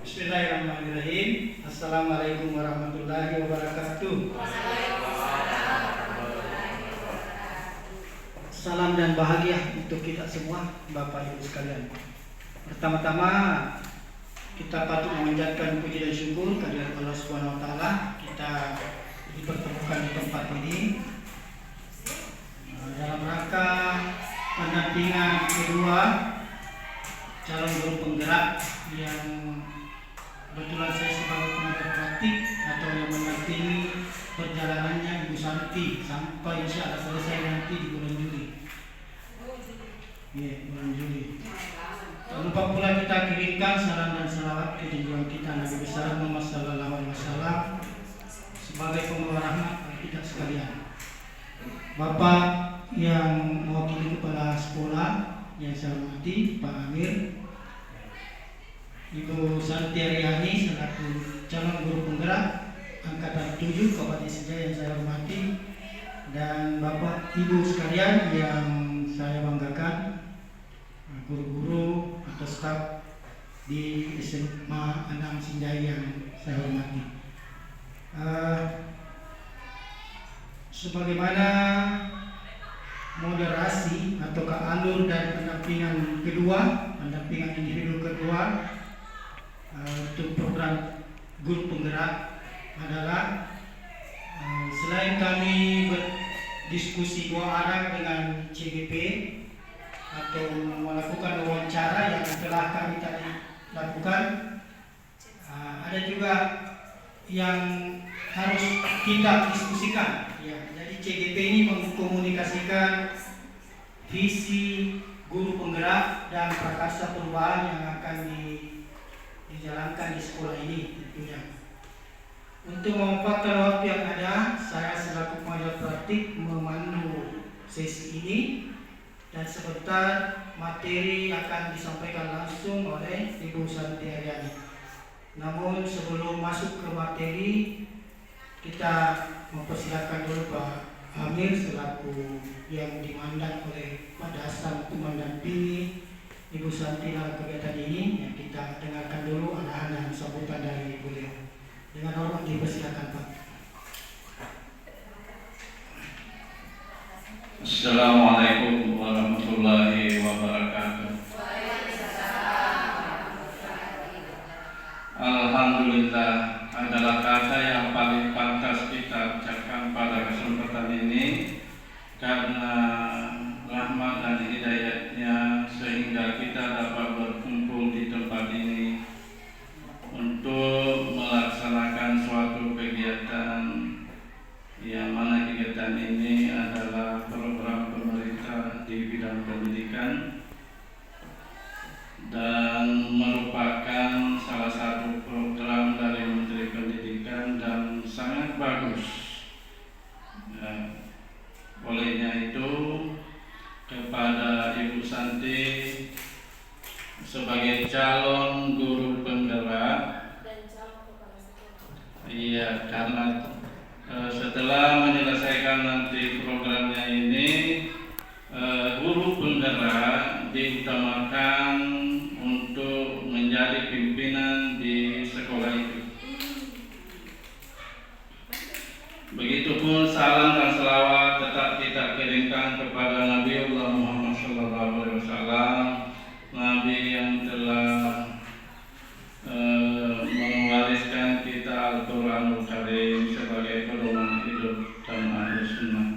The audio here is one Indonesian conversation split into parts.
Bismillahirrahmanirrahim. Assalamualaikum warahmatullahi wabarakatuh. Salam dan bahagia untuk kita semua, Bapak Ibu sekalian. Pertama-tama kita patut memanjatkan puji dan syukur kehadirat Allah Subhanahu wa taala. Kita dipertemukan di tempat ini dalam rangka pendampingan kedua calon guru penggerak yang kebetulan saya sebagai pengajar praktik atau yang mendampingi perjalanannya Ibu Santi sampai insya Allah selesai nanti di bulan Juli. Ya, bulan Juli. Tak lupa pula kita kirimkan salam dan salawat ke junjungan kita Nabi besar Muhammad sallallahu alaihi wasallam sebagai pembawa rahmat bagi kita sekalian. Bapak yang mewakili kepala sekolah yang saya hormati, Pak Amir, Ibu Santi Aryani selaku calon guru penggerak angkatan 7 Kabupaten Sejaya yang saya hormati, dan Bapak Ibu sekalian yang saya banggakan, guru-guru atau staf di SMA Anam Sinjai yang saya hormati. Sebagaimana moderasi atau alur dan pendampingan individu kedua untuk program guru penggerak adalah selain kami berdiskusi dua arah dengan CGP atau melakukan wawancara yang telah kami tadi lakukan, ada juga yang harus kita diskusikan. Ya, jadi CGP ini mengkomunikasikan visi guru penggerak dan prakarsa perubahan yang akan dijalankan di sekolah ini tentunya. Untuk memanfaatkan waktu yang ada, saya selaku pengajar praktik memandu sesi ini, dan sebentar materi akan disampaikan langsung oleh Ibu Santi Aryani. Namun sebelum masuk ke materi, kita mempersilakan dulu Pak Amir selaku yang dimandang oleh Pak Dasan untuk mendampingi Ibu Santi dalam kegiatan ini. Yang kita dengarkan dulu arahan dan sambutan dari beliau. Dengan hormat dipersilakan Pak. Assalamualaikum warahmatullahi wabarakatuh. Alhamdulillah adalah kata yang paling pantas kita ucapkan pada kesempatan ini, karena rahmat dan hidayatnya sehingga kita dapat berkumpul di tempat ini untuk melaksanakan suatu kegiatan yang mana kegiatan ini adalah program pemerintah di bidang pendidikan dan merupakan salah satu program dari Menteri Pendidikan dan sangat bagus. Olehnya itu, kepada Ibu Santi sebagai calon guru penggerak, iya, karena setelah menyelesaikan nanti programnya ini, guru penggerak diutamakan untuk menjadi pimpinan di sekolah itu. Begitupun salam dan selawat tetap kita kirimkan kepada Nabiullah Muhammad SAW, Nabi yang telah mewariskan kita Al-Quranul Karim sebagai pedoman hidup dan Ahlus Sunnah.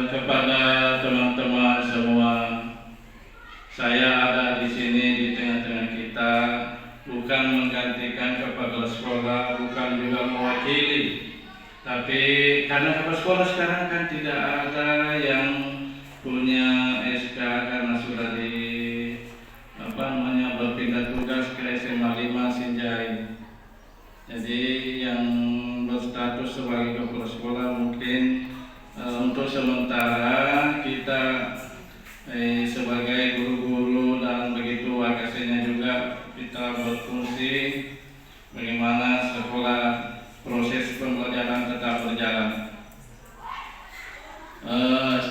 Kepada teman-teman semua, saya ada di sini di tengah-tengah kita bukan menggantikan kepala sekolah, bukan juga mewakili, tapi karena kepala sekolah sekarang kan tidak ada yang punya SK karena sudah berpindah tugas ke SMA 5 Sinjai. Jadi yang berstatus sebagai kepala sekolah mungkin untuk sementara kita sebagai guru-guru dan begitu wakasinya juga kita berfungsi bagaimana sekolah proses pembelajaran tetap berjalan.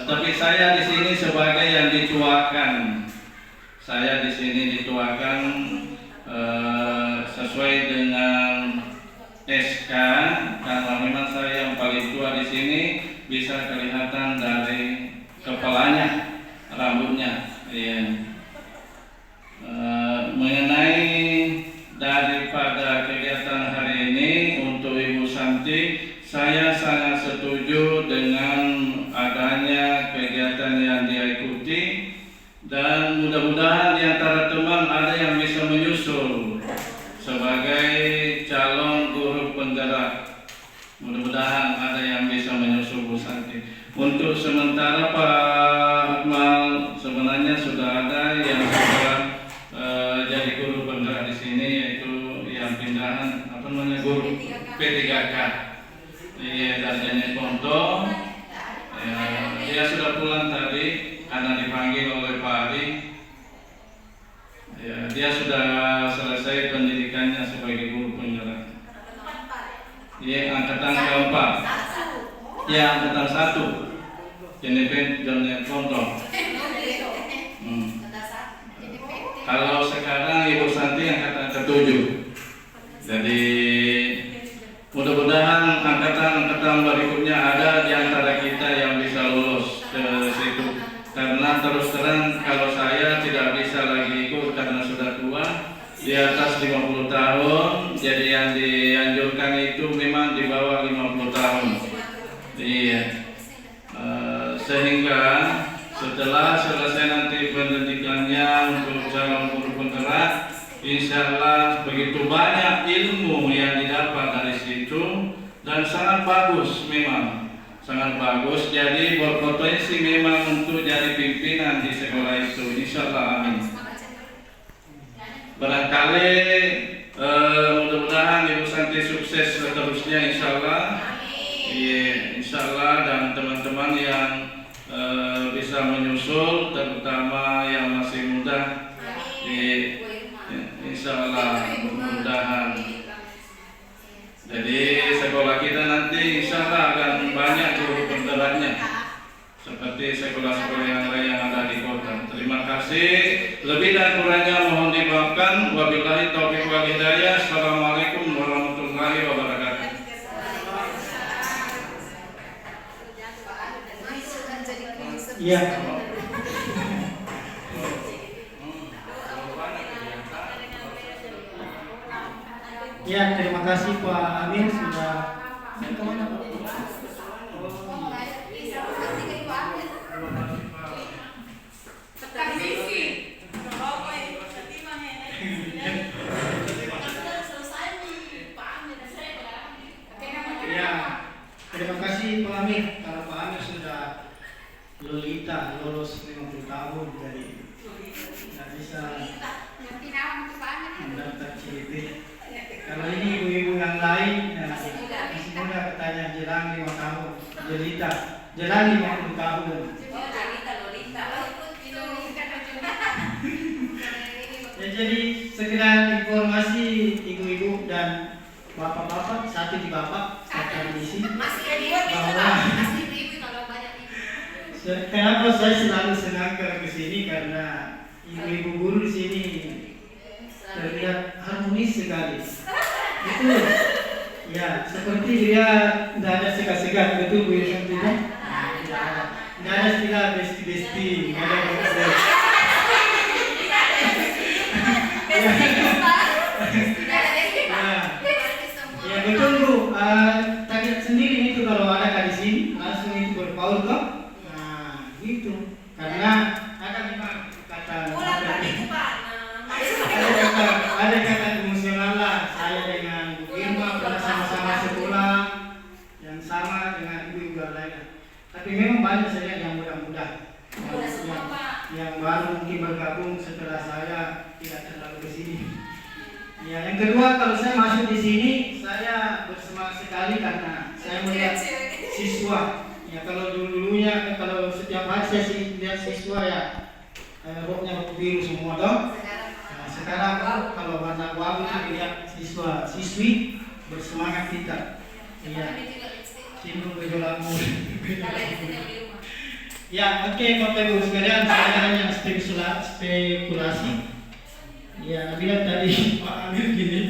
Tapi saya di sini sebagai yang dituakan. Saya di sini dituakan sesuai dengan SK, karena memang saya yang paling tua di sini, bisa kelihatan dari kepalanya, rambutnya. Ya. Mengenai daripada kegiatan hari ini untuk Ibu Santi, saya sangat setuju dengan adanya kegiatan yang dia ikuti, dan mudah-mudahan di antara teman ada yang bisa menyusul sebagai calon guru penggerak. Mudah-mudahan ada yang bisa menyusul Bu Santi. Untuk sementara Pak Akmal sebenarnya sudah ada yang sudah jadi guru penggerak di sini, yaitu yang pindahan apa namanya, guru P3K. Iya, darjahnya Ponto. Ya, dia sudah pulang tadi karena dipanggil oleh Pak Ari. Ya, dia sudah selesai pendidikannya sebagai guru penggerak. Iya, angkatan keempat. Ya, angkatan 1. Jennifer Johnny Ponto. Kalau sekarang Ibu Santi angkatan ke-7. Jadi mudah-mudahan angkatan-angkatan berikutnya ada di antara kita yang bisa lulus ke situ. Karena terus terang kalau saya tidak bisa lagi ikut karena sudah tua, di atas 50 tahun. Jadi yang dianjurkan itu memang di bawah 50 tahun. Iya. Sehingga setelah selesai nanti pendidikannya untuk calon guru penggerak, insya Allah begitu banyak ilmu yang didapat dari situ, dan sangat bagus, memang sangat bagus. Jadi berpotensi memang untuk jadi pimpinan di sekolah itu, insya Allah, amin. Barangkali mudah-mudahan Ibu Santi sukses seterusnya, insya Allah. Iya, insya Allah, dan teman-teman yang bisa menyusul, terutama yang masih muda, insya Allah mudah-mudahan. Jadi sekolah kita nanti insya Allah akan banyak guru penggeraknya, seperti sekolah-sekolah yang lain yang ada di kota. Terima kasih. Lebih dan kurangnya mohon dimaafkan. Wabillahi taufiq wal hidayah. Assalamualaikum warahmatullahi wabarakatuh. Iya. Ya, terima kasih Pak Amir sudah. Saya kemana Pak? Ya, terima kasih Pak Amir. Kalau Pak Amir sudah Lolita lulus 50 tahun, jadi nggak bisa mendaftar CIP. Kalau ini ibu-ibu yang lain, masih muda katanya jelang 5 tahun. Lolita jelang 50 tahun. Ya, jadi sekedar informasi ibu-ibu dan bapak-bapak, satu di bapak, satu di sini, bahwa kenapa saya selalu senang ke sini, karena ibu-ibu guru di sini terlihat harmonis sekali. Itu ya, seperti dia tidak ada sekat-sekat, betul Bu Yusuf tidak? Tidak ada istilah besti-besti, tidak ada besti. Ya betul Bu, target sendiri itu kalau ada di sini langsung itu berpaut kok. Gitu, karena ada memang kata ada kata emosional lah. Saya dengan Bu Irma pernah sama-sama sekolah yang sama dengan ibu-ibu lainnya. Tapi memang banyak saya yang muda-muda yang baru mungkin bergabung setelah saya tidak terlalu ke sini. Ya, yang kedua, kalau saya masuk di sini saya bersemangat sekali karena saya melihat siswa. Ya, kalau dulu-dulunya kalau setiap hari saya lihat siswa ya roknya rok biru semua dong. Nah, sekarang kalau warna abu itu lihat siswa siswi bersemangat kita. Iya. Sibuk berjuang. Ya, oke Bapak Ibu sekalian, saya hanya spekulasi. Ya, lihat tadi Pak Amir gini.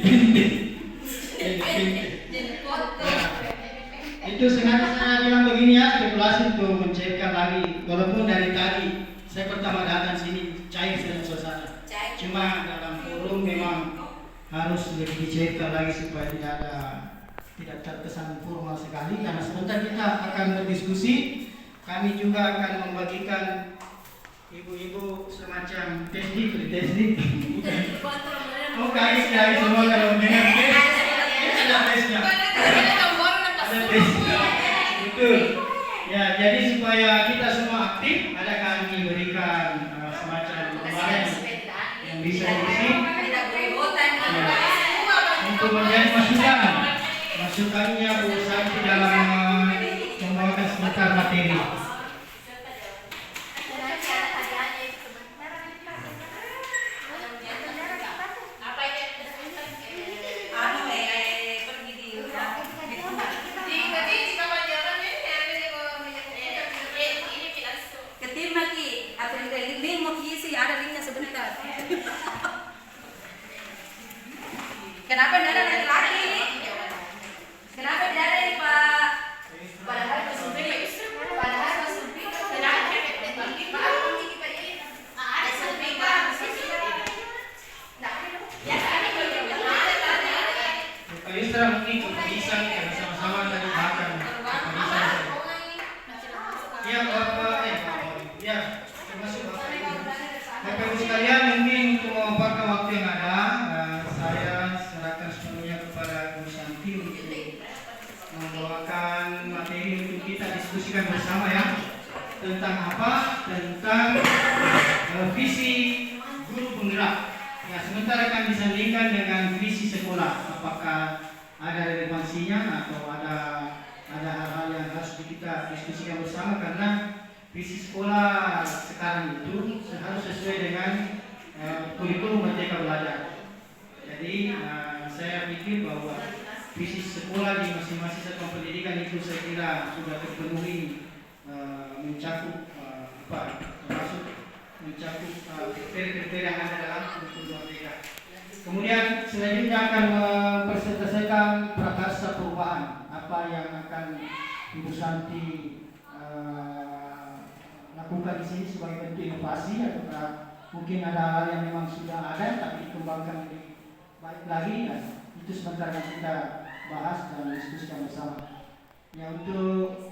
Itu sengaja saya bilang begini ya, spekulasi untuk mencairkan lagi. Walaupun dari tadi saya pertama datang sini cair sudah suasana. Cuma dalam forum memang harus lebih dicairkan lagi supaya tidak terkesan formal sekali. Karena sebentar kita akan berdiskusi. Kami juga akan membagikan ibu-ibu semacam teknik. Oh guys semua kalau dengar tes, ada tesnya. Ada tes. Betul. Ya, jadi supaya kita semua aktif, ada kami berikan semacam lembaran yang bisa diisi untuk menjadi masukannya Bu Santi dalam membawakan sebentar materi. Kenapa tidak ada laki-laki ini? Kenapa tidak ada ini Pak? Padahal Pak Supi. Kenapa? Ada Supi Pak. Pak Yusra mungkin keputusan karena sama-sama tadi makan. Ya Bapak, ya termasuk Bapak Ibu. Bapak Ibu sekalian, mungkin untuk memaparkan waktu yang ada, saya serahkan sepenuhnya kepada Bu Santi untuk membawakan materi untuk kita diskusikan bersama ya. Tentang apa? Tentang visi guru penggerak. Ya, sementara akan disandingkan dengan visi sekolah. Apakah ada relevansinya atau ada hal-hal yang harus kita diskusikan bersama, karena visi sekolah sekarang itu harus sesuai dengan kurikulum Merdeka Belajar. Jadi saya pikir bahwa visi sekolah di masing-masing satuan pendidikan itu saya kira sudah terpenuhi, mencakup termasuk mencakup kriteria yang ada dalam kurikulum Merdeka. Kemudian selanjutnya akan mempresentasikan prakarsa perubahan, apa yang akan Ibu Santi lakukan di sini sebagai bentuk inovasi, atau mungkin ada hal yang memang sudah ada tapi dikembangkan lebih baik lagi. Dan itu sebentar akan kita bahas dan diskusikan bersama. Ya, untuk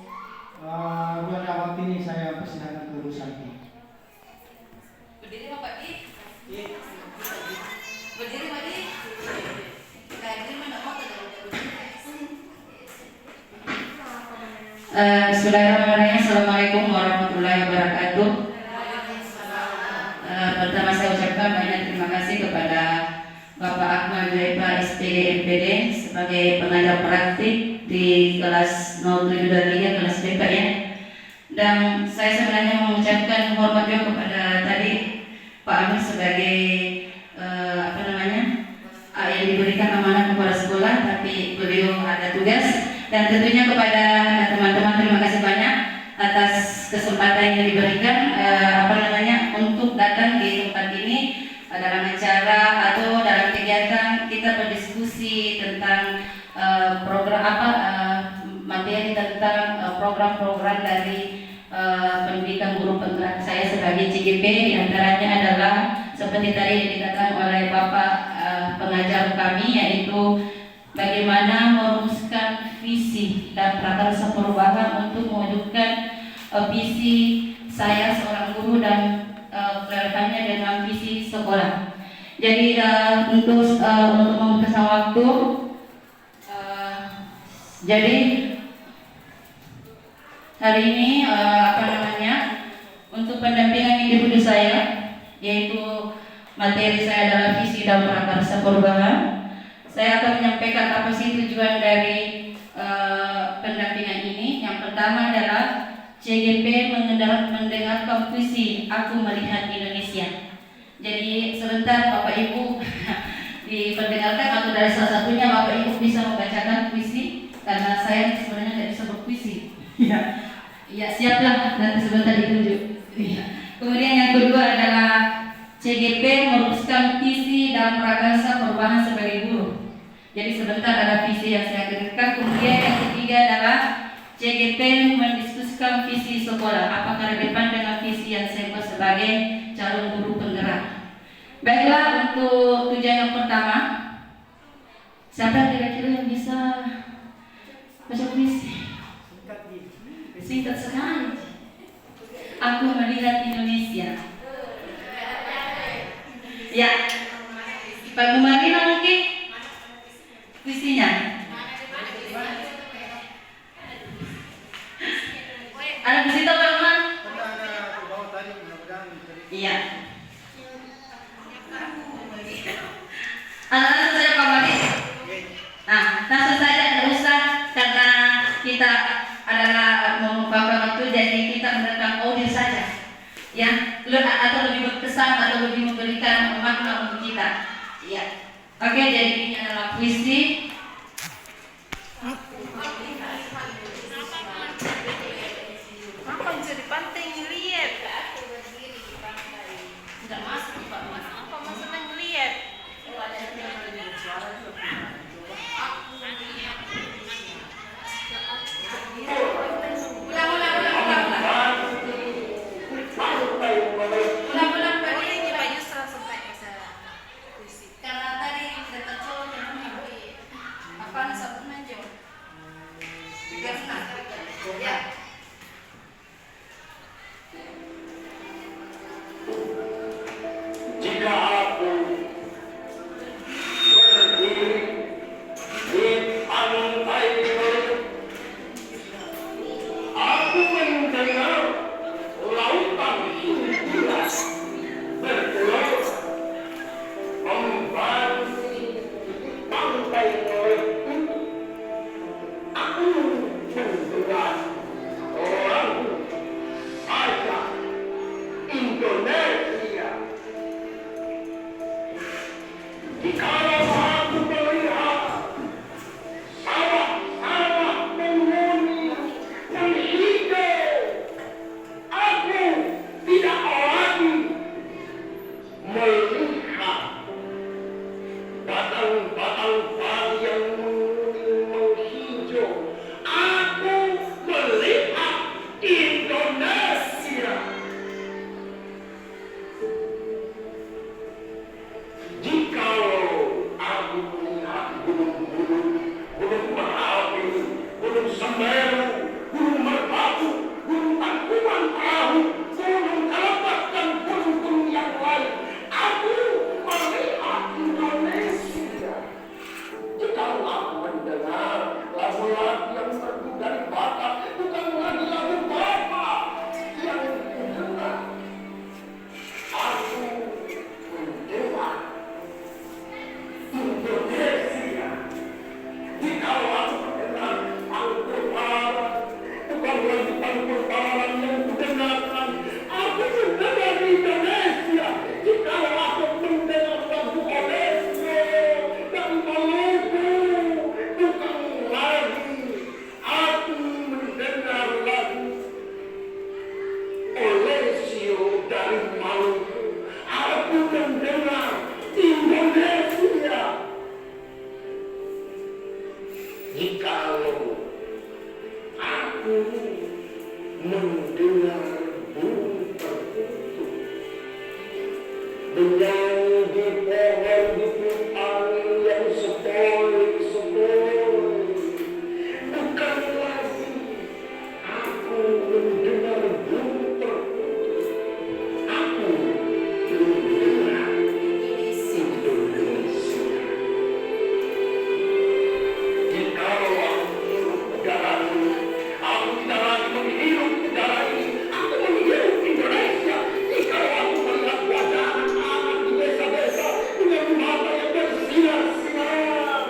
ruang waktu ini saya persilakan ke Bu Santi. Berdiri Pak Di. Berdiri Pak Di. Kayak gini mana mau Bismillahirrahmanirrahim. Assalamualaikum warahmatullahi wabarakatuh. Pertama saya ucapkan banyak terima kasih kepada Bapak Akmal Jaipa SPG MPD sebagai pengajar praktik di kelas 0723 kelas BK ya. Dan saya sebenarnya mengucapkan hormat juga kepada tadi Pak Amin sebagai yang diberikan amanah kepada sekolah, tapi beliau ada tugas. Dan tentunya kepada teman-teman terima kasih banyak atas kesempatan yang diberikan untuk datang di tempat ini dalam acara atau dalam kegiatan kita berdiskusi tentang materi tentang program-program dari pendidikan guru penggerak. Saya sebagai CGP diantaranya adalah seperti tadi yang dikatakan oleh Bapak pengajar kami, yaitu bagaimana merumuskan visi dan prakarsa perubahan untuk mewujudkan visi saya seorang guru dan kaitannya dengan visi sekolah. Jadi untuk mempersingkat waktu, jadi hari ini untuk pendampingan individu saya, yaitu materi saya adalah visi dan prakarsa perubahan. Saya akan menyampaikan apa sih tujuan dari pendampingan ini. Yang pertama adalah CGP mendengarkan visi Aku Melihat Indonesia. Jadi sebentar Bapak Ibu diperdengarkan, atau dari salah satunya Bapak Ibu bisa membacakan puisi, karena saya sebenarnya tidak bisa berpuisi. Ya siaplah, nanti sebentar ditunjuk. Kemudian yang kedua adalah CGP merumuskan visi dan prakarsa perubahan sebagai guru. Jadi sebentar ada visi yang saya berikan. Kemudian yang ketiga adalah CGP mendiskusikan visi sekolah. Apakah relevan dengan visi yang saya buat sebagai calon guru penggerak? Baiklah, untuk tujuan yang pertama, siapa kira-kira yang bisa baca puisi? Singkat sekali. Aku melihat Indonesia. Ya, Pak Bumarina mungkin puisinya. Ada puisi Pak Umar? Iya. Langsung saja Pak Malik. Nah, langsung saja, tidak usah, karena kita adalah merupakan waktu, jadi kita merekam audio saja, ya, atau lebih berkesan atau lebih memberikan makna untuk kita, ya. Oke, jadi ini adalah puisi. Apa bisa di pantai ngeliat? Tidak masuk Pak. Apa maksudnya ngeliat? Ulang Pak, ini Pak Yusra sampai puisi. Karena tadi kita tercolok apa sabun aja. Biar senang. Ya. Jika aku berdiri di pantai aku mendengar lautan jelas bergelar membantu pantai aku mendengar orang saja Indonesia. Jikalau aku melihat sawah-sawah penghuni yang hijau, aku tidak lagi melihat batang-batang padi yang menghijau. Aku melihat Indonesia. Jikalau aku melihat gunung Merapi, gunung Semeru, gunung Merbabu, gunung Tangkuban Perahu, gunung Kelabat dan gunung-gunung yang lain, aku melihat Indonesia. Jikalau aku mendengar lagu-lagu yang merdu dari Batak, bukan lagi lagu Batak yang mendengar, aku mendengar Indonesia. Jikalau aku mendengar Al-Quran, bukan lagi Al-Quran yang kudengarkan, aku mendengar Indonesia. Jikalau aku mendengar lagu Odesso dan Maluku, bukan lagi aku mendengar lagu Olesio dari Maluku, aku mendengar Indonesia. Jikalau aku mendengar burung terkutuk menyanyi di pohon bukit angin yang sepoi-sepoi, bukan lagi aku mendengar burung terkutuk, aku mendengar Indonesia. Jikalau aku menghirup udara ini, aku tidak lagi menghirup udara ini, aku menghirup Indonesia. Jikalau aku melihat wajah anak-anak di desa-desa dengan mata yang bersinar-sinar,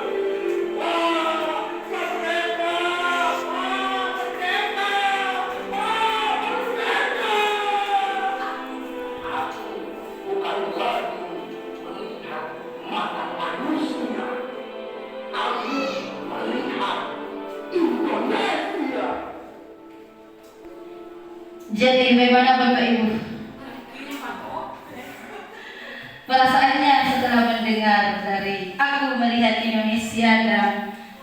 wah, merdeka, wah, merdeka, wah, merdeka. Aku bukan lagi melihat mata manusia, aku melihat Indonesia. Jadi bagaimana Bapak Ibu? Perasaannya setelah mendengar dari Aku Melihat Indonesia. Indonesia dan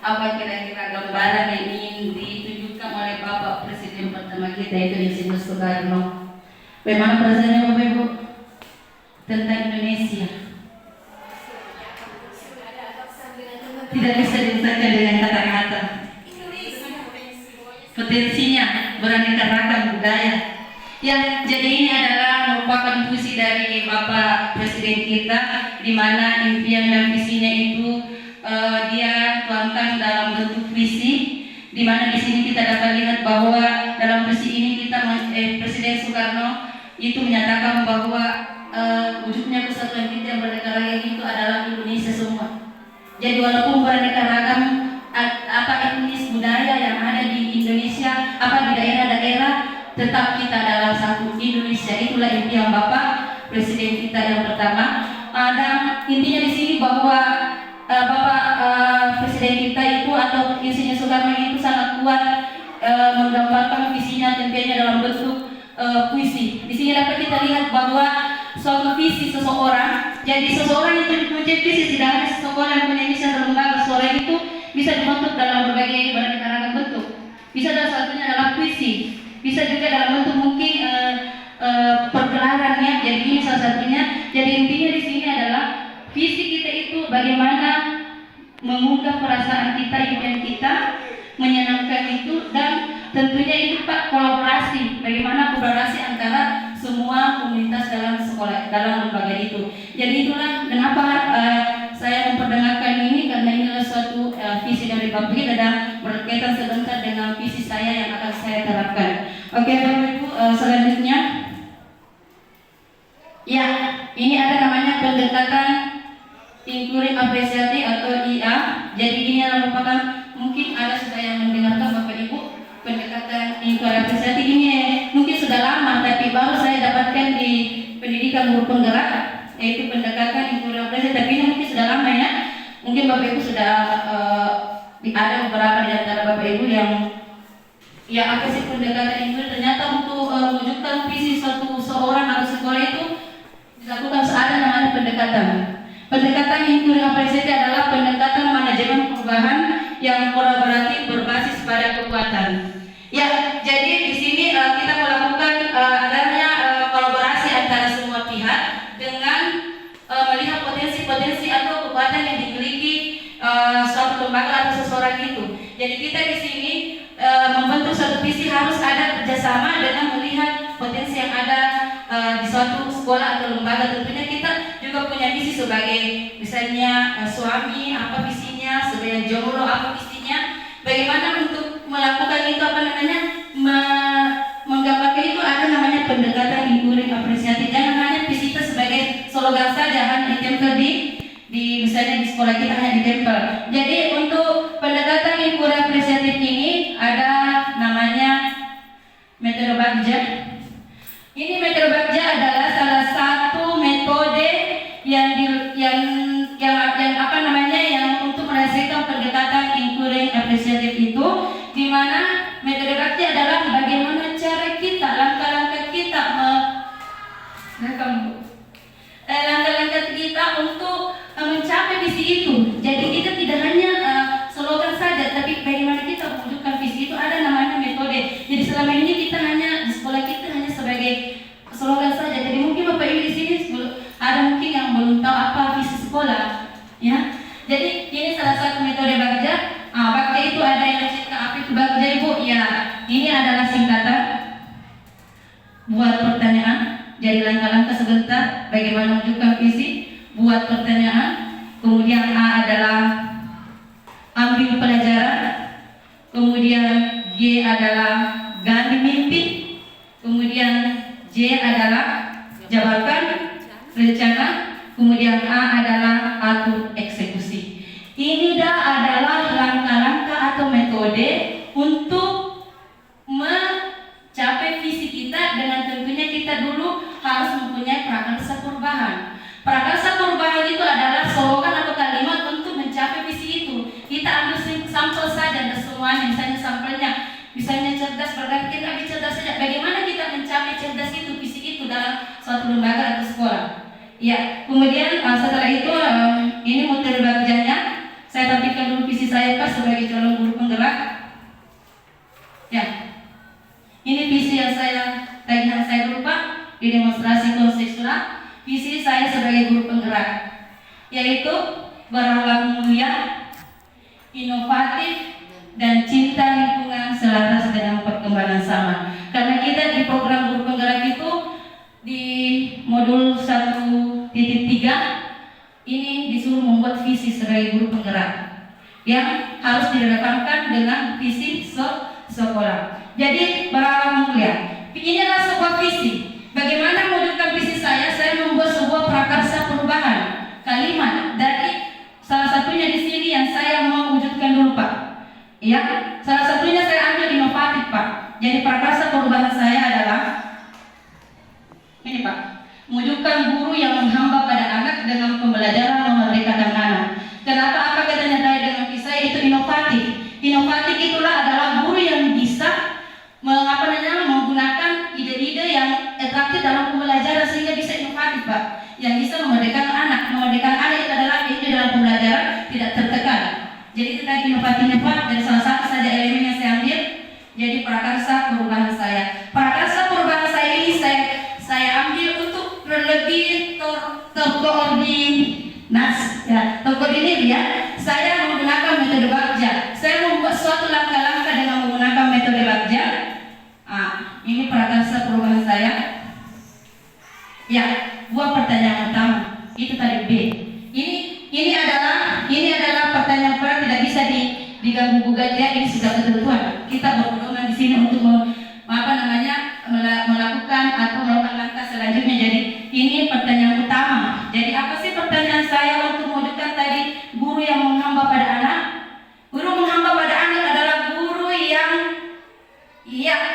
apa kira-kira gambaran yang ingin ditunjukkan oleh Bapak Presiden pertama kita yaitu Insinyur Soekarno. Bagaimana perasaannya Bapak Ibu tentang Indonesia? Tidak bisa diungkapkan dengan kata-kata. Potensinya beraneka ragam budaya. Ya, jadi ini adalah merupakan visi dari Bapak Presiden kita, di mana impian dan visinya itu dia tuangkan dalam bentuk visi, di mana di sini kita dapat lihat bahwa dalam visi ini Presiden Soekarno itu menyatakan bahwa wujudnya kesatuan kita yang beraneka ragam itu adalah Indonesia semua. Jadi walaupun beraneka ragam apa etnis budaya yang ada di Indonesia, apa di daerah-daerah, tetap kita adalah satu Indonesia. Itulah impian Bapak Presiden kita yang pertama. Dan intinya di sini bahwa Bapak Presiden kita itu atau Insinyur Soekarno itu sangat kuat menggambarkan visinya tentunya dalam bentuk puisi. Di sini dapat kita lihat bahwa suatu visi seseorang, jadi seseorang itu mempunyai visi, tidak hanya seseorang yang punya visi atau lembaga, seseorang itu bisa dibentuk dalam berbagai beraneka ragam bentuk. Bisa salah satunya adalah puisi, bisa juga dalam bentuk mungkin pergelaran ya. Jadi ini salah satunya. Jadi intinya di sini adalah visi kita itu bagaimana mengungkap perasaan kita, impian kita, menyenangkan itu, dan tentunya itu Pak kolaborasi. Bagaimana kolaborasi antara semua komunitas dalam sekolah, dalam lembaga itu. Jadi itulah kenapa saya memperdengarkan ini, karena ini adalah suatu visi dari Bapak kita dan berkaitan sebentar dengan visi saya yang akan saya terapkan. Oke Bapak Ibu, selanjutnya ya, ini ada namanya pendekatan inclusive apresiasi atau IA. Jadi ini merupakan, mungkin ada sudah yang mendengarkan Bapak Ibu, pendekatan inclusive apresiasi ini mungkin sudah lama, tapi baru saya dapatkan di pendidikan guru penggerak, yaitu pendekatan inclusive apresiasi. Tapi ini mungkin sudah lama ya. Mungkin Bapak Ibu sudah ada beberapa di antara Bapak Ibu yang ya apa sih pendekatan itu, ternyata untuk mewujudkan visi seorang atau sekolah itu dilakukan seada namanya pendekatan. Pendekatan inclusive apresiasi adalah pendekatan manajemen perubahan yang kolaboratif berbasis pada kekuatan. Ya, jadi di sini kita melakukan adanya kolaborasi antara semua pihak dengan melihat potensi-potensi atau kekuatan yang dimiliki suatu lembaga atau seseorang itu. Jadi kita di sini membentuk suatu visi harus ada kerjasama dengan melihat potensi yang ada di suatu sekolah atau lembaga. Tentunya kita juga punya visi sebagai misalnya suami, apa visinya, sebagai jomblo apa visinya. Bagaimana untuk melakukan itu, apa namanya, menggambarkan itu ada namanya pendekatan inclusive apresiasi. Jangan hanya visi kita sebagai slogan saja, hanya ditempel di misalnya di sekolah kita hanya ditempel. Jadi untuk pendekatan inclusive apresiatif ini ada namanya metode Bagja. Ini metode Bagja adalah salah satu metode yang apa namanya yang untuk merasakan pendekatan inclusive apresiatif itu, di mana metode Bagja adalah bagaimana cara kita, langkah-langkah kita langkah-langkah kita untuk mencapai visi itu. Jadi kita tidak hanya slogan saja, tapi bagaimana kita mewujudkan visi itu, ada namanya metode. Jadi selama ini kita hanya di sekolah kita hanya sebagai slogan saja. Jadi mungkin Bapak Ibu di sini ada mungkin yang belum tahu apa visi sekolah, ya. Jadi ini salah satu metode Bagja. Bagja itu ada yang cerita apa itu Bagja Ibu? Ya, ini adalah singkatan buat pertanyaan. Jadi langkah-langkah sebentar bagaimana mewujudkan visi, buat pertanyaan. Kemudian A adalah ambil pelajaran. Kemudian G adalah gali mimpi. Kemudian J adalah jabarkan rencana. Kemudian A adalah atur eksekusi. Ini adalah langkah-langkah atau metode untuk mencapai visi kita, dengan tentunya kita dulu harus mempunyai prakarsa perubahan. Prakarsa perubahan itu adalah slogan atau kalimat untuk mencapai visi itu. Kita ambil sampel saja dan semuanya, misalnya sampelnya, misalnya cerdas berarti kita ambil cerdas saja. Bagaimana kita mencapai cerdas itu, visi itu dalam suatu lembaga atau sekolah. Ya, kemudian setelah itu ini metode Bagjanya saya tampilkan Pak sebagai calon guru penggerak. Ya, ini visi yang tagihan saya dulu Pak di demonstrasi konstitusional. Visi saya sebagai guru penggerak yaitu berakhlak mulia, inovatif, dan cinta lingkungan selaras dengan perkembangan zaman. Karena kita di program guru penggerak itu di modul 1.3 ini disuruh membuat visi sebagai guru penggerak yang harus direlevankan dengan visi sekolah. Jadi berakhlak mulia. Ini adalah sebuah visi. Bagaimana mewujudkan visi saya membuat sebuah prakarsa perubahan kalimat dari salah satunya di sini yang saya mau wujudkan dulu Pak. Ya, salah satunya saya ambil inovatif Pak. Jadi prakarsa perubahan saya adalah ini Pak, mewujudkan guru yang menghamba pada anak dengan pembelajaran memerdekakan anak. Kenapa? Apa katanya tadi dengan visi saya itu inovatif. Inovatif itulah adalah guru yang bisa menggunakan ide-ide yang atraktif dalam pembelajaran sehingga bisa inovatif Pak. Yang bisa memerdekakan anak. Memerdekakan anak itu adalah ide dalam pembelajaran tidak tertekan. Jadi itu tadi inovatifnya Pak. Dari salah satu saja elemen yang saya ambil. Jadi prakarsa perubahan saya. Prakarsa perubahan saya ini saya ambil untuk lebih terkoordinir ya. Saya menggunakan metode Bagja. Saya membuat suatu langkah-langkah dengan menggunakan metode Bagja. Ini prakarsa perubahan saya. Ya, buat pertanyaan pertama. Itu tadi B. Ini adalah pertanyaan pertama tidak bisa diganggu gugat ya. Ini sudah ketentuan. Kita berpedoman di sini untuk melakukan atau melakukan langkah selanjutnya. Jadi ini pertanyaan utama. Jadi apa sih pertanyaan saya untuk mewujudkan tadi guru yang menghamba pada anak? Guru menghamba pada anak adalah guru yang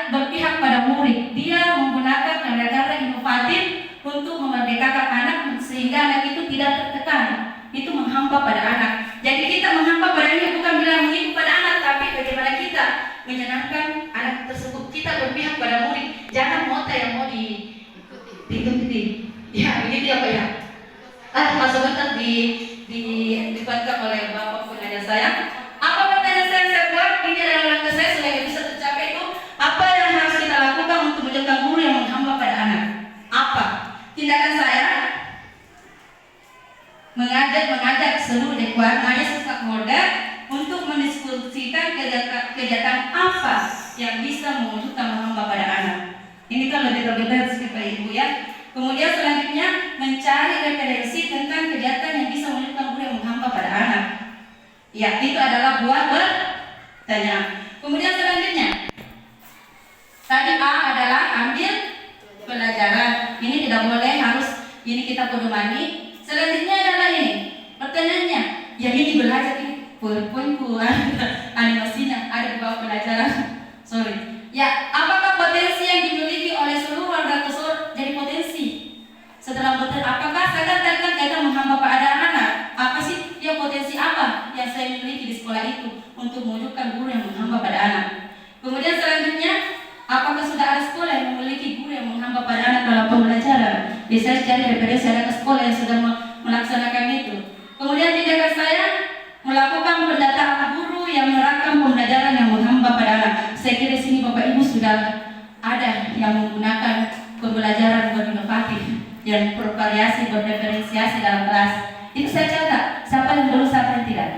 berpihak pada murid. Dia menggunakan cara-cara inovatif untuk memerdekakan anak sehingga anak itu tidak tertekan. Itu menghamba pada anak. Jadi kita menghamba pada anak bukan bilang mengikut pada anak, tapi bagaimana kita menyenangkan anak tersebut. Kita berpihak pada murid. Jangan mota yang mau diikuti. Ya begitu ya Pak ya. Sebentar dibuatkan oleh Bapak pengajar saya. Apa pertanyaan saya buat? Ini adalah langkah saya sehingga bisa tercapai itu. Apa yang harus kita lakukan untuk menjadikan guru yang menghamba pada anak? Apa? Tindakan saya mengajak seluruh dewan, mengajak stakeholder untuk mendiskusikan kegiatan apa yang bisa mewujudkan menghamba pada anak. Ini kan lebih terbatas Bapak Ibu ya. Kemudian selanjutnya mencari referensi tentang kegiatan yang bisa mewujudkan guru yang menghamba pada anak. Ya, itu adalah buat pertanyaan. Kemudian selanjutnya tadi A adalah ambil pelajaran. Ini tidak boleh harus ini kita pedomani. Selanjutnya adalah ini pertanyaannya. Ya ini belajar ini PowerPoint animasinya ada di bawah pelajaran. Sorry. Ya, apakah potensi yang dimiliki oleh seluruh warga Kusur jadi potensi? Setelah apakah saya katakan kita menghamba pada anak? Apa sih ya potensi apa yang saya miliki di sekolah itu untuk mewujudkan guru yang menghamba pada anak? Kemudian selanjutnya, apakah sudah ada sekolah yang memiliki guru yang menghamba pada anak dalam pembelajaran? Saya cari referensi ada sekolah yang sudah melaksanakan itu. Kemudian tindakan saya melakukan pendataan guru yang menerapkan pembelajaran yang menghamba pada anak. Saya kira sini Bapak Ibu sudah ada yang menggunakan pembelajaran berinovatif yang bervariasi, berdiferensiasi dalam kelas. Itu saya catat siapa yang lulus, siapa yang tidak.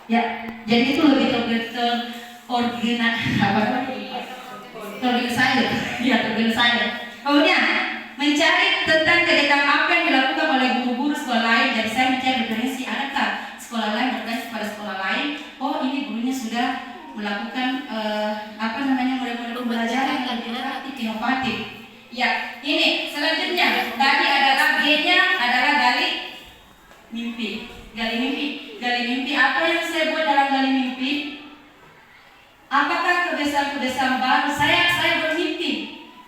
Ya, jadi itu lebih terorganisir. Kemudian mencari tentang kegiatan apa yang dilakukan oleh guru-guru sekolah lain. Jadi saya mencari referensi adakah sekolah lain bertanya pada sekolah lain. Oh ini gurunya sudah melakukan model pembelajaran yang lebih inovatif. Ya, ini selanjutnya tadi adalah G-nya adalah gali mimpi. Gali mimpi apa yang saya buat dalam gali mimpi? Apakah kebiasaan-kebiasaan baru saya bermimpi?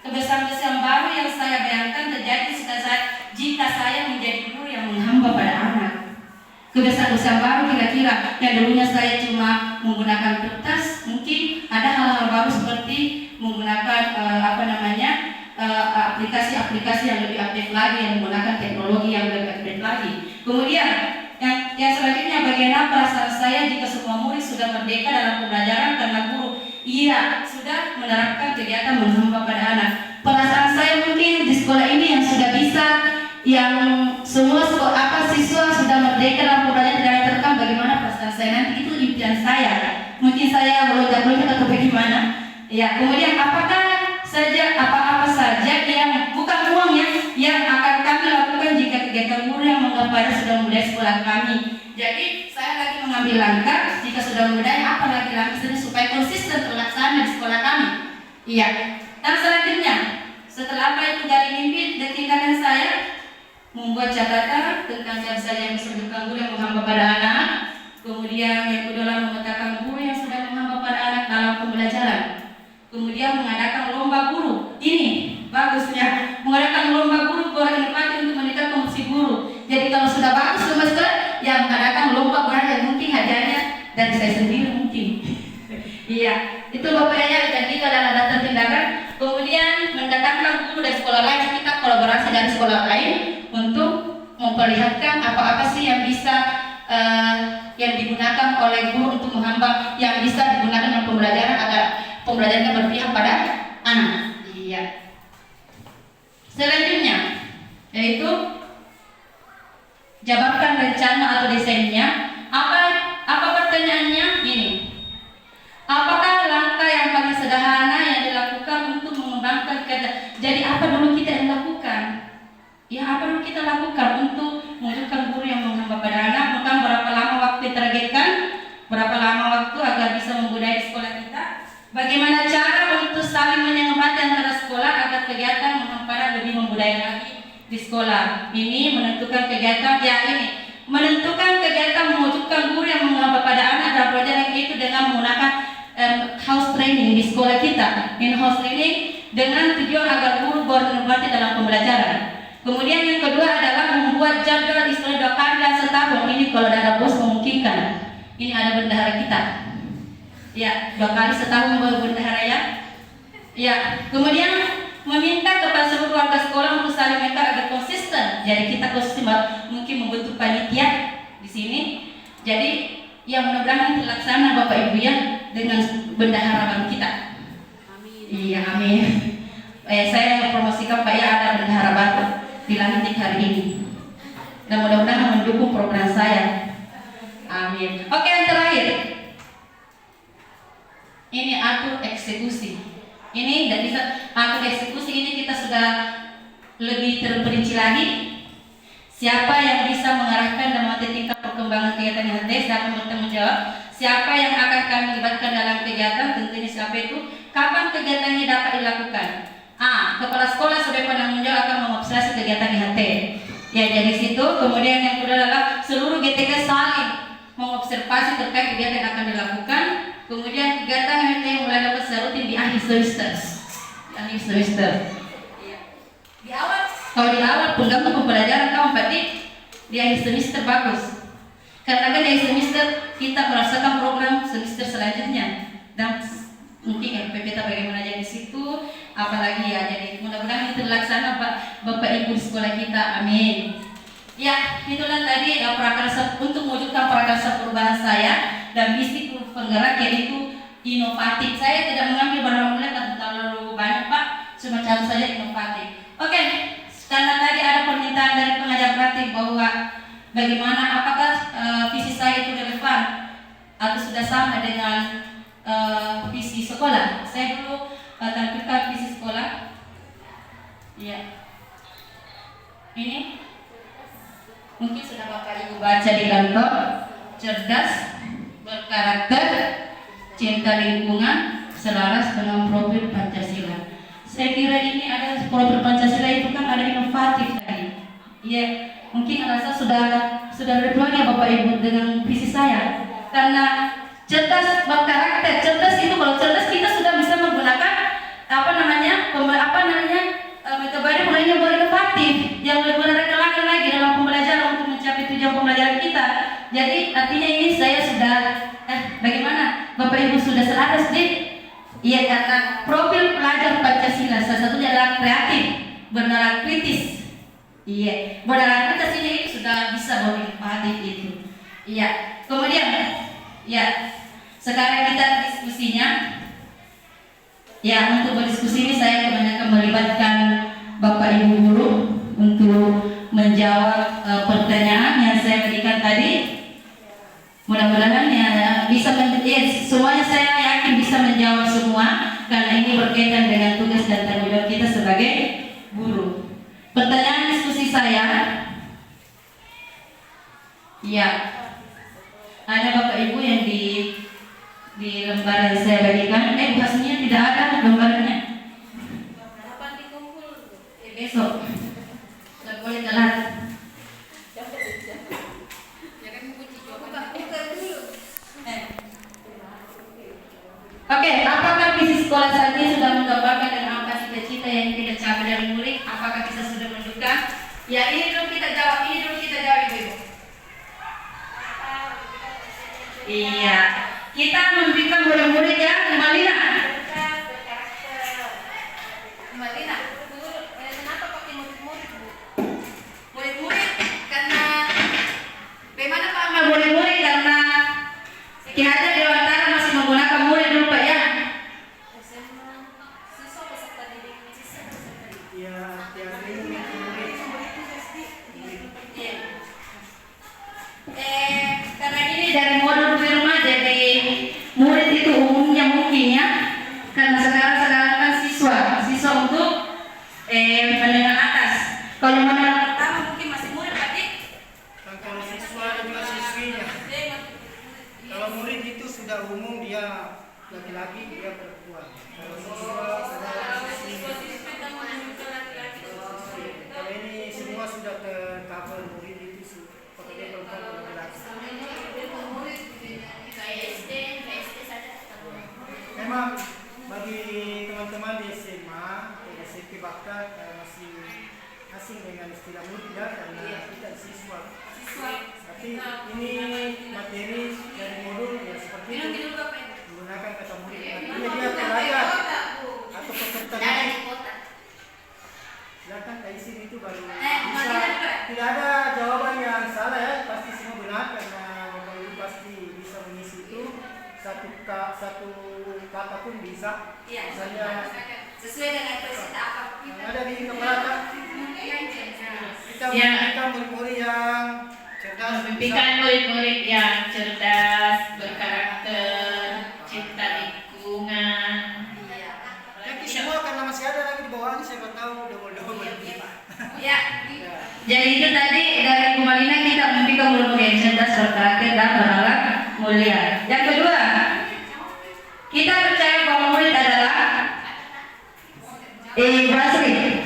Kebiasaan-kebiasaan baru yang saya bayangkan terjadi jika saya menjadi guru yang menghamba pada anak. Kebiasaan-kebiasaan baru kira-kira yang dulunya saya cuma menggunakan kertas, mungkin ada hal-hal baru seperti menggunakan aplikasi-aplikasi yang lebih update lagi, yang menggunakan teknologi yang lebih update lagi. Kemudian yang yang selanjutnya, bagaimana perasaan saya jika semua murid sudah merdeka dalam pembelajaran karena guru sudah menerapkan kegiatan menghamba pada anak. Perasaan saya mungkin di sekolah ini yang sudah bisa, yang semua siswa sudah merdeka dalam pembelajaran dan terekam, bagaimana perasaan saya nanti, itu impian saya. Mungkin saya melonjak-lonjak atau bagaimana. Ya, kemudian apa-apa saja yang bukan uang yang akan kami lakukan jika kegiatan guru yang menggapai sudah mulai sekolah kami. Jadi saya lagi mengambil langkah jika sudah mulai apa lagi langkah supaya konsisten terlaksana di sekolah kami. Iya. Dan selanjutnya, setelah apa itu dari mimpi dan tindakan saya membuat catatan tentang siapa saja yang bisa guru yang menghamba pada anak. Kemudian yang kedua memetakan guru yang sudah menghamba pada anak dalam pembelajaran. Kemudian mengadakan lomba guru. Ini bagusnya, mengadakan lomba guru berinovasi untuk meningkatkan kompetisi guru. Jadi kalau sudah bagus semester, ya mengadakan lomba guru yang mungkin hadiahnya dari saya sendiri mungkin. Iya, itu Bapak ya, jadi kalau ada daftar tindakan. Kemudian mendatangkan guru dari sekolah lain, kita kolaborasi dari sekolah lain untuk memperlihatkan apa-apa sih yang bisa yang digunakan oleh guru untuk menghamba, yang bisa digunakan dalam pembelajaran agar pembelajarannya berpihak pada anak. Iya. Selanjutnya yaitu jabarkan rencana atau desainnya. Apa pertanyaannya? Ini. Apakah langkah yang paling sederhana yang dilakukan untuk mengembangkan kegiatan? Jadi apa dulu kita yang lakukan? Ya, apa dulu kita lakukan untuk mewujudkan guru yang menghamba pada anak? Maka berapa lama waktu ditargetkan? Berapa lama waktu agar bisa membudayai sekolah kita? Bagaimana cara untuk saling menyemangati antara sekolah agar kegiatan menghamba lebih membudayai lagi di sekolah? Ini menentukan kegiatan, menentukan kegiatan mewujudkan guru yang menghamba pada anak dalam pelajaran itu dengan menggunakan house training di sekolah kita. In-house training dengan tujuan agar guru berinovasi dalam pembelajaran. Kemudian yang kedua adalah membuat jadwal istilah 2 kali dalam setahun. Ini kalau ada bos memungkinkan. Ini ada bendahara kita. Ya, 2 kali setahun bendahara ya. Ya, kemudian meminta kepada seluruh warga sekolah untuk saling mentor agar konsisten. Jadi kita konsisten mungkin membentuk panitia di sini. Jadi yang mudah-mudahan terlaksana Bapak Ibu ya dengan bendahara baru kita. Amin. Iya, amin. Saya promosikan Pak ya, ada bendahara baru dilantik hari ini. Dan mudah-mudahan mendukung program saya. Amin. Oke, yang terakhir. Ini atur eksekusi. Ini dan bisa atur eksekusi ini kita sudah lebih terperinci lagi. Siapa yang bisa mengarahkan dan memantau tingkat perkembangan kegiatan yang ada, siapa yang bertanggung jawab, siapa yang akan kami libatkan dalam kegiatan, tentunya siapa itu, kapan kegiatan ini dapat dilakukan. Kepala sekolah sudah penanggung jawab akan mengobservasi kegiatan IHT. Ya, jadi situ. Kemudian yang kedua adalah seluruh GTK saling mengobservasi terkait kegiatan yang akan dilakukan. Kemudian kegiatan IHT yang mulai dapat secara rutin di akhir semester. Di awal, kalau di awal penggabung pembelajaran kamu berarti di akhir semester bagus. Karena kan di akhir semester kita merasakan program semester selanjutnya dan mungkin RPP kita bagaimana jadi situ, apalagi ya. Jadi mudah-mudahan itu terlaksana Bapak Ibu di sekolah kita. Amin. Ya, itulah tadi prakarsa untuk mewujudkan prakarsa perubahan saya dan misi penggerak yaitu inovatif. Saya tidak mengambil barang mulai atau terlalu banyak Pak, cuma cara saja inovatif. Oke, karena tadi ada permintaan dari pengajar praktik bahwa bagaimana apakah visi saya itu relevan atau sudah sama dengan visi sekolah. Saya dulu tampilkan visi sekolah. Ya, ini mungkin sudah Bapak Ibu baca di kantor. Cerdas, berkarakter, cinta lingkungan, selaras dengan profil Pancasila. Saya kira ini ada profil Pancasila itu kan ada inovatif tadi. Ya, mungkin rasa sudah relevan ya Bapak Ibu dengan visi saya. Karena cerdas, berkarakter, cerdas itu kalau cerdas kita sudah bisa menggunakan metode pembelajaran berinovatif yang lebih berkelakar lagi dalam pembelajaran untuk mencapai tujuan pembelajaran kita. Jadi artinya ini saya sudah bagaimana Bapak Ibu sudah selaras deh. Iya, karena profil pelajar Pancasila salah satunya adalah kreatif, bernalar kritis. Iya, bernalar kritis ini sudah bisa berinovatif itu. Iya. Kemudian, ya, sekarang kita diskusinya. Ya, untuk berdiskusi ini saya kebanyakan melibatkan Bapak Ibu guru untuk menjawab pertanyaan yang saya berikan tadi. Mudah-mudahan ya bisa semuanya saya yakin bisa menjawab semua karena ini berkaitan dengan tugas dan tanggung jawab kita sebagai guru. Pertanyaan diskusi saya, ya, ada Bapak Ibu yang di lembar yang saya bagikan, bahasanya tidak ada lembarnya. Kapan dikumpul? Besok, nggak boleh telat. Jangan mengunci jawaban. Oke, apakah visi sekolah saat ini sudah menggambarkan dan apa cita-cita yang kita capai dari murid? Apakah kita sudah menunjukkan? Ya, ini dulu kita jawab, Ibu. Iya, kita memberikan murid-murid yang Malina. Malina, kenapa pakai murid-murid, Bu? Murid-murid karena bagaimana Pak amal murid-murid karena Ki Hajar Dewantara masih menggunakan murid dulu Pak ya. SMA siswa peserta didik. Ya, tiap ini Karena ini dari modul firma jadi murid itu umumnya mungkin ya karena sekarang kan siswa untuk menengah atas. Kalau menengah pertama mungkin masih murid berarti kan kalau siswa dan juga siswinya. Kalau murid itu sudah umum dia laki-laki dia perempuan. Kalau siswa adalah siswi. Kalau ini semua sudah tercover murid itu pekerja perempuan dan laki-laki. Memang bagi teman-teman di SMA atau SMP Bakta masih asing dengan istilah murid ya karena kita siswa. Tapi ini materi dari modul ya seperti itu menggunakan kata murid. Artinya dia pelajar atau peserta didik. Silakan ke sini itu baru bisa. Tidak ada jawaban yang salah ya, pasti semua benar karena Bapak Ibu pasti bisa mengisi itu satu kata pun bisa. Misalnya Sesuai dengan peserta apa ada di kepala kan? Kita Ya. memiliki murid-murid yang cerdas, memimpikan murid-murid yang cerdas, berkarakter, cinta lingkungan. Tapi semua karena masih ada lagi di bawah ini saya tahu double-double. Ya. Jadi itu tadi dari Bu Malina kita memimpikan murid-murid yang cerdas, berkarakter dan berakhlak mulia. Yang kedua, kita percaya bahwa murid adalah Basri.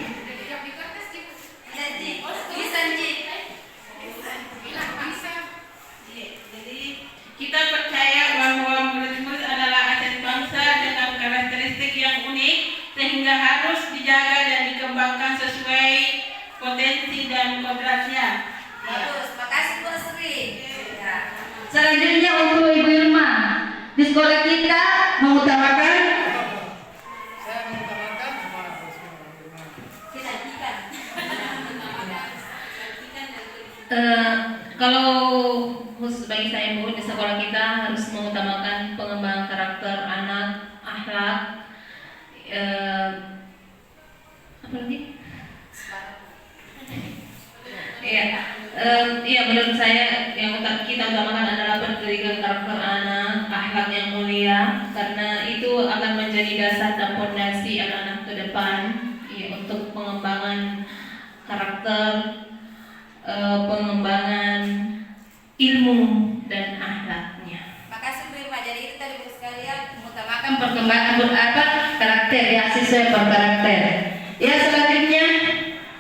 Jadi kita percaya bahwa murid-murid adalah aset bangsa dengan karakteristik yang unik sehingga harus dijaga dan dikembangkan sesuai potensi dan kodratnya. Bagus, makasih Bu Sri. Ya. Selanjutnya untuk Ibu Irma, di sekolah kita mengutamakan Saya mengutamakan kalau khusus bagi saya Bu, di sekolah kita harus mengutamakan pengembangan karakter anak, akhlak, apa lagi? Iya, menurut saya yang kita utamakan adalah pendidikan karakter anak, akhlak yang mulia, karena itu akan menjadi dasar dan fondasi anak-anak ke depan untuk pengembangan karakter, pengembangan ilmu dan akhlaknya. Makasih Bu Irma. Jadi itu tadi Bu sekalian Mengutamakan perkembangan karakter ya, siswa yang berkarakter. Ya, selanjutnya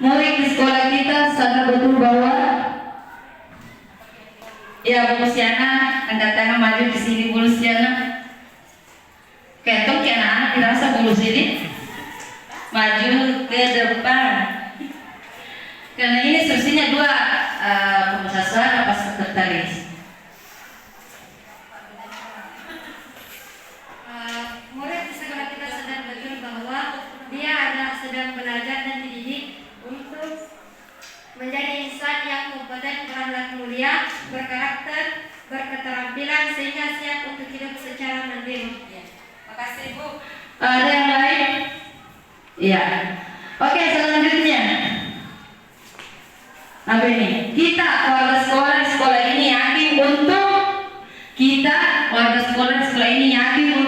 murid di sekolah kita sadar betul bahwa ya Bu Siana angkat tangan maju di sini Bu Siana. Ketok ya anak-anak dirasa Bu sini maju ke depan. Karena ini sesinya dua pengusaha suara apa sekretaris. Murid di sekolah kita sadar betul bahwa dia sedang belajar dan dididik untuk menjadi insan yang kompeten, berakhlak mulia, berkarakter, keterampilan sehingga siap untuk hidup secara mandiri. Ya. Makasih Bu. Ada yang lain? Ya. Oke, selanjutnya. Apa ini? Kita warga sekolah di sekolah ini yakin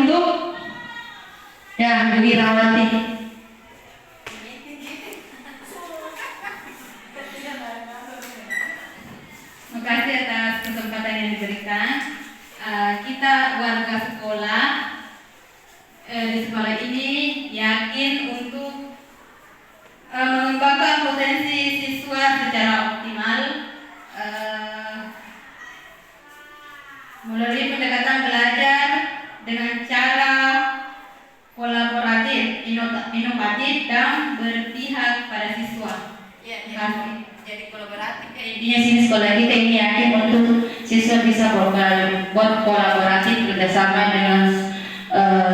untuk ya Bu Irawati. Makasih atas kesempatan yang diberikan. Kita warga sekolah di sekolah ini yakin untuk mengembangkan potensi siswa secara optimal melalui pendekatan belajar dengan cara kolaboratif, inovatif dan berpihak pada siswa. Ya, Kasih. jadi kolaboratif kayak Intinya sini sekolah kita ini yakin untuk siswa bisa berkolaboratif kerjasama dengan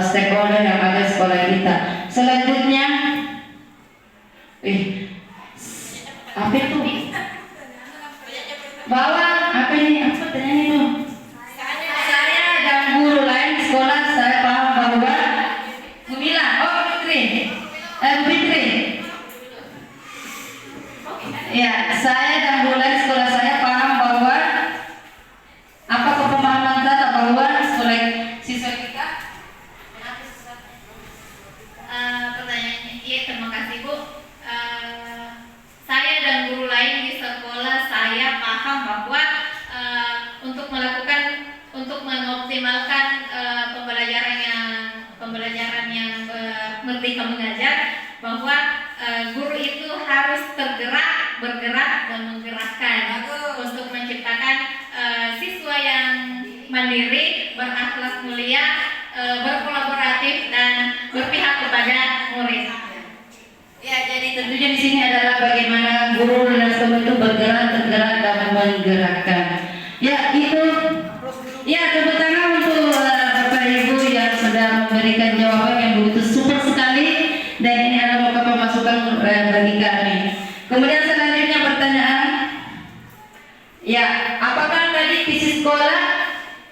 stakeholder yang ada di sekolah kita. Selanjutnya, apa itu? Bawa apa ini? Apa tanya itu? Saya dan guru lain di sekolah saya paham bahwa Mumila, Fitri. Ya, saya dan guru lain di sekolah saya paham bahwa apakah pemahaman kita bahwa sekolah siswa kita? Pertanyaannya, iya terima kasih Bu. Saya dan guru lain di sekolah saya paham bahwa untuk mengoptimalkan pembelajaran yang merdeka mengajar, bahwa guru itu harus bergerak dan menggerakkan untuk menciptakan siswa yang mandiri, berakhlak mulia, berkolaboratif dan berpihak kepada murid. ya, jadi Tentunya di sini adalah bagaimana guru dan siswa itu tergerak dan menggerakkan. Ya itu. Ya tepuk tangan untuk Bapak Ibu yang sudah memberikan jawaban yang begitu super sekali, dan ini adalah pemasukan bagi kami. Kemudian selanjutnya pertanyaan. Ya, apakah tadi visi sekolah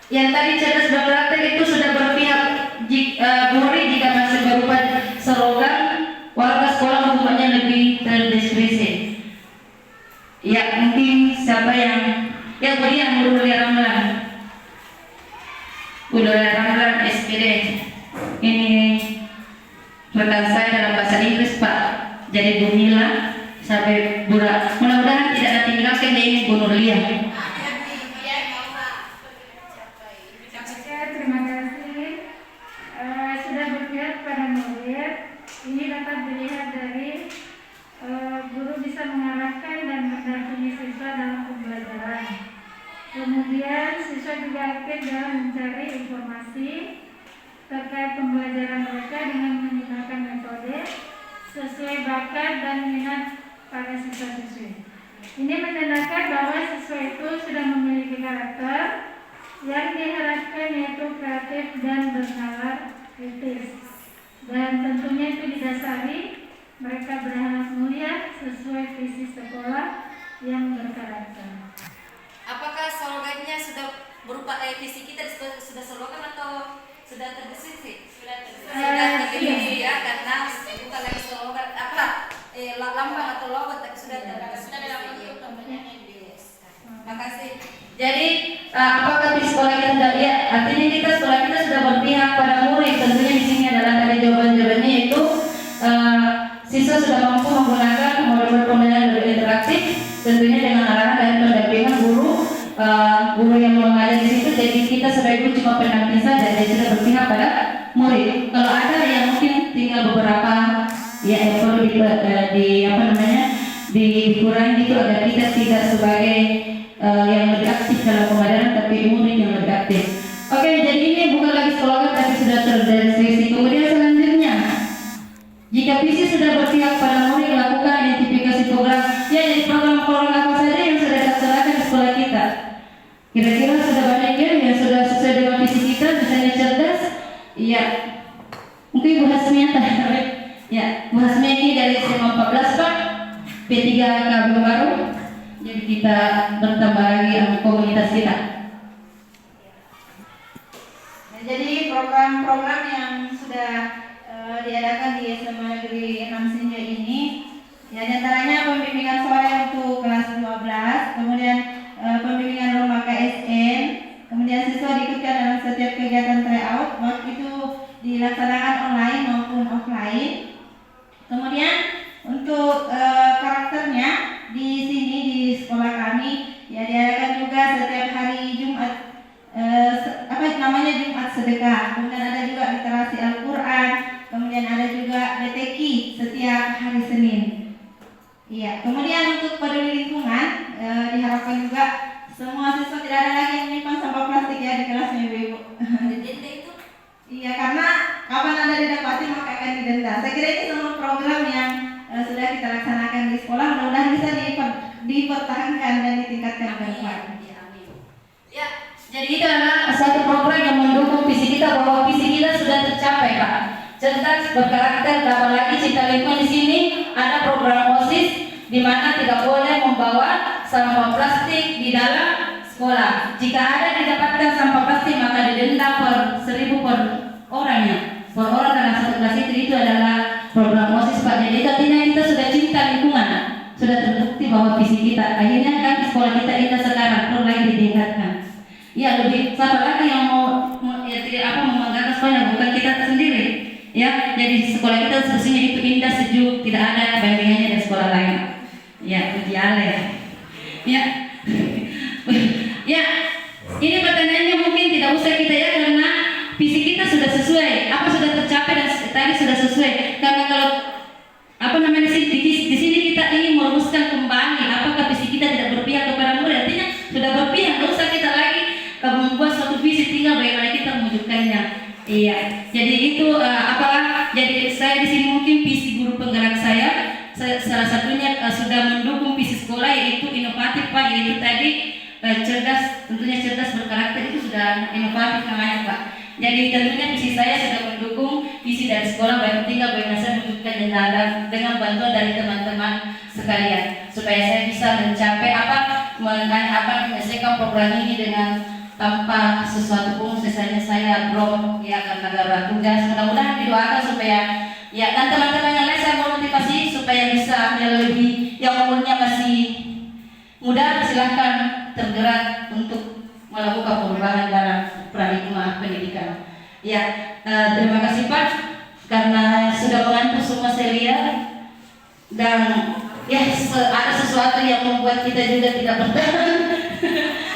yang tadi cerdas berpraktek itu sudah berpihak murid jika masih berupa slogan warga sekolah hukumannya lebih terdeskripsi? Ya, mungkin siapa yang berian Bu Lia Ramlan SPD. Ini rekan saya dalam bahasa Inggris Pak. Jadi Bu Mila sampai Bura. Mudah-mudahan tidak ada tinggalkan dia ini Bu Nurlia. Oke, terima kasih. Sudah berpihak pada murid. Ini dapat dilihat dari guru bisa mengarahkan dan mendampingi siswa dalam pembelajaran. Kemudian siswa juga aktif dalam mencari informasi terkait pembelajaran mereka dengan menggunakan metode sesuai bakat dan minat para siswa-siswi. Ini menandakan bahwa siswa itu sudah memiliki karakter yang diharapkan, yaitu kreatif dan bernalar kritis. Dan tentunya itu didasari mereka berakhlak mulia sesuai visi sekolah yang berkarakter. apakah slogannya sudah berupa visi kita sudah slogan atau sudah terdeskripsi? Sudah terdeskripsi ya, karena bukan lagi slogan lambang atau logo, tapi sudah terdeskripsi. Makasih. Jadi apakah di sekolah kita sudah lihat? Artinya kita sekolah kita sudah berpihak pada murid. Tentunya di sini adalah ada jawaban-jawabannya, yaitu siswa sudah mampu menggunakan model pembelajaran lebih interaktif, tentunya dengan arahan dan pendampingan guru yang mengajar di situ. Jadi kita sebagai guru cuma pendamping saja, jadi sudah berpihak pada murid. Kalau ada yang mungkin tinggal beberapa yang perlu dikurangi itu agar kita tidak sebagai yang lebih aktif dalam pembelajaran, tapi murid yang lebih aktif. Oke, jadi ini bukan lagi slogan tapi sudah terdeskripsi. Kemudian selanjutnya, jika visi sudah berpihak pada murid, lakukan identifikasi program. Ya, jadi program-program apa saja yang sudah dilaksanakan di sekolah kita? Kira-kira sudah banyak ya yang sudah sesuai dengan visi kita, misalnya cerdas. Iya, mungkin Bu Hasmia ya, Bu Hasmia ini dari SMA 14 Pak, P3 KB baru. Jadi kita bertambah lagi komunitas kita. Jadi program-program yang sudah diadakan di SMA Negeri 6 Senja ini, ya diantaranya pembimbingan sore untuk kelas 12, kemudian pembimbingan lomba KSN, kemudian siswa diikutkan dalam setiap kegiatan tryout, baik itu dilaksanakan online maupun offline. Kemudian untuk karakternya di sini di sekolah kami ya diadakan juga setiap hari Jumat Jumat sedekah. Kemudian ada juga literasi Al-Qur'an, kemudian ada juga BTQ setiap hari Senin. Iya, kemudian untuk peduli lingkungan diharapkan juga semua siswa tidak ada lagi yang menyimpan sampah plastik ya di kelasnya Ibu. Iya, karena kapan Anda didapati maka akan didenda. Saya kira ini semua program yang sudah kita laksanakan di sekolah, mudah-mudahan bisa dipertahankan dan ditingkatkan ke depan. Ya, jadi itu adalah satu program yang mendukung visi kita bahwa visi kita sudah tercapai, Pak. Cerdas, berkarakter, apalagi cinta lingkungan di sini ada program OSIS di mana tidak boleh membawa sampah plastik di dalam sekolah. Jika ada didapatkan sampah plastik maka didenda per 1.000 per orangnya. Per orang dalam satu kelas itu adalah program OSIS, Pak. Jadi itu artinya kita sudah cinta lingkungan, sudah terbukti bahwa visi kita. Akhirnya kan sekolah kita indah sekarang perlu lagi ditingkatkan. Ya, lebih siapa lagi yang mau membanggakan sekolahnya, bukan kita sendiri. Ya, jadi sekolah kita sesungguhnya itu indah, sejuk, tidak ada bandingannya dengan sekolah lain. Ya, puji Allah. Ya, ya, ini pertanyaannya mungkin tidak usah kita ya karena visi kita sudah sesuai, apa sudah tercapai dan tadi sudah sesuai. Karena kalau di sini kita ingin merumuskan kembali apakah visi kita tidak berpihak kepada murid, artinya sudah berpihak, tidak usah kita lagi membuat suatu visi, tinggal bagaimana kita mewujudkannya. Iya, jadi itu jadi saya di sini mungkin visi guru penggerak saya salah satunya sudah mendukung visi sekolah yaitu inovatif, Pak, yaitu tadi cerdas, tentunya cerdas berkarakter itu sudah inovatif namanya, Pak. Jadi tentunya visi saya sudah mendukung visi dari sekolah, baik tinggal bagaimana saya mewujudkan dengan bantuan dari teman-teman sekalian supaya saya bisa mencapai menyelesaikan program ini dengan tanpa sesuatu pun. Sisanya saya drop ya karena gara tugas. Mudah-mudahan didoakan supaya ya, dan teman-teman yang lain saya mau motivasi supaya bisa yang lebih, yang umurnya masih muda silahkan tergerak untuk melakukan perubahan dalam paradigma pendidikan. Ya, terima kasih Pak karena sudah mengantar semua saya lihat, dan ya ada sesuatu yang membuat kita juga tidak bertahan.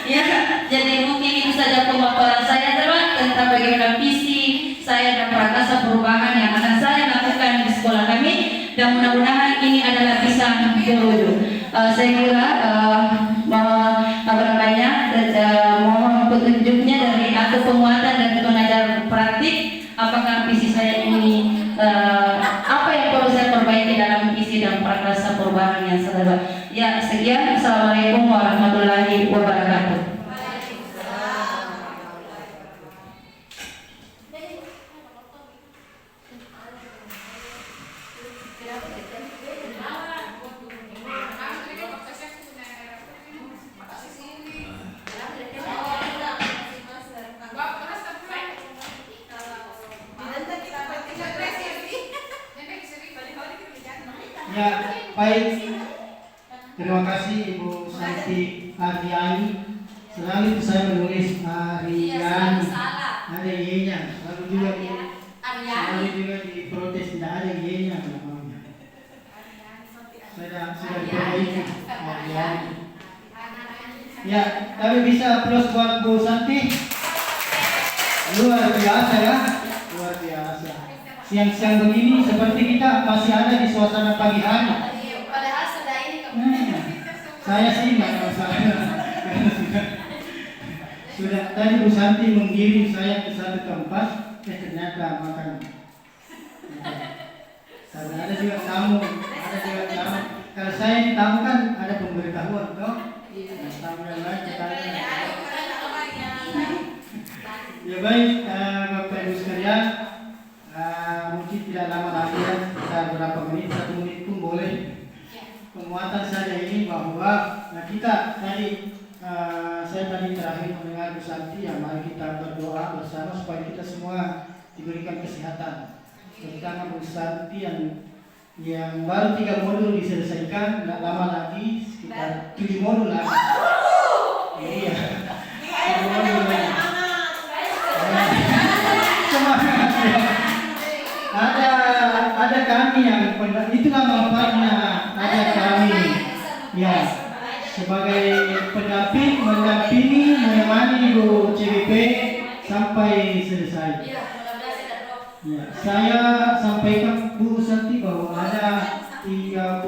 Ya, jadi mungkin itu saja pemaparan saya tentang bagaimana visi saya dan prakasa perubahan yang akan saya lakukan di sekolah kami, dan mudah-mudahan ini adalah bisa terwujud. Saya kira mohon petunjuknya dari atau penguatan dan pengajar praktik apakah visi saya ini apa yang perlu saya perbaiki dalam visi dan prakasa perubahan yang saya. Ya, sekian. Assalamualaikum warahmatullahi wabarakatuh. Ya, baik. Terima kasih Ibu Santi Ardiani. Selalu saya menulis Ardiani. Ada Y-nya. Selalu juga diprotes tidak ada Y-nya namanya. Sudah diperbaiki Ardiani. Ya, tapi bisa plus buat Bu Santi. Luar biasa ya. Luar biasa. Siang-siang begini seperti kita masih ada di suasana pagi hari. Padahal sudah ini Saya sih nggak masalah. Sudah tadi Bu Santi menggiring saya ke satu tempat, ternyata makan. Karena ada juga tamu. Kalau saya di tamu kan ada pemberitahuan, toh. Tamu yang lain kita. Ya baik, Bapak Ibu sekalian. Mungkin tidak lama lagi ya, kita berapa menit, 1 menit pun boleh. Penguatan saja ini bahwa kita tadi saya tadi terakhir mendengar Bu Santi, ya mari kita berdoa bersama supaya kita semua diberikan kesehatan. Terutama Bu Santi yang baru 3 modul diselesaikan, tidak lama lagi sekitar 7 modul lagi. Iya, 7 modul lagi. Ada kami yang itulah manfaatnya ada kami ya sebagai pendamping mendampingi menemani Ibu CBP sampai selesai. Ya, saya sampaikan Bu Santi bahwa ada 38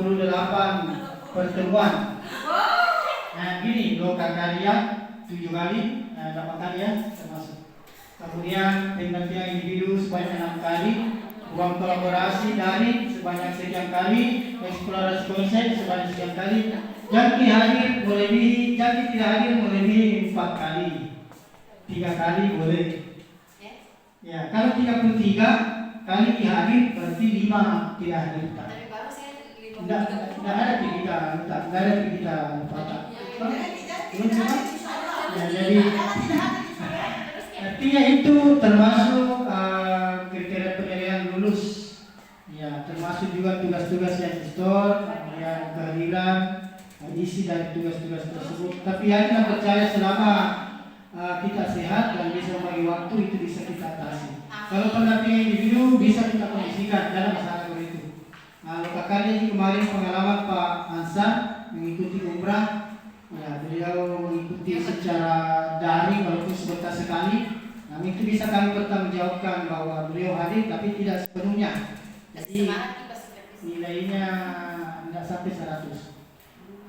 pertemuan. Nah gini, loka karya 7 kali, 8 kali ya termasuk. Kemudian pendampingan individu sebanyak 6 kali, ruang kolaborasi daring sebanyak sekian kali, eksplorasi konsep sebanyak sekian kali, jangki hadir melebihi, jangki tidak hadir melebihi 4 kali, 3 kali boleh. Ya, kalau 33 kali hadir berarti 5 tidak hadir. Tidak ada kita patah. Ya, jadi artinya itu termasuk kriteria penilaian lulus. Ya, termasuk juga tugas-tugas yang store, kemudian kehadiran, isi dari tugas-tugas tersebut. Tapi hanya percaya selama kita sehat dan bisa membagi waktu itu bisa kita atasi. Kalau pendampingan individu bisa kita kondisikan dalam masalah itu. Lokakarnya kemarin pengalaman Pak Ansa mengikuti umrah. Ya, beliau mengikuti secara daring walaupun sebentar sekali. Nah, itu bisa kami bertanggungjawabkan bahwa beliau hadir tapi tidak sepenuhnya. Jadi nilainya tidak sampai 100.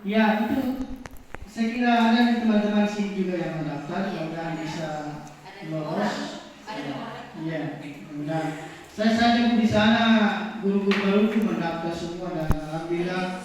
Ya, itu saya kira ada teman-teman sini juga yang mendaftar, mudah-mudahan bisa lolos. Iya, mudah. Saya saja di sana guru-guru baru mendaftar semua dan alhamdulillah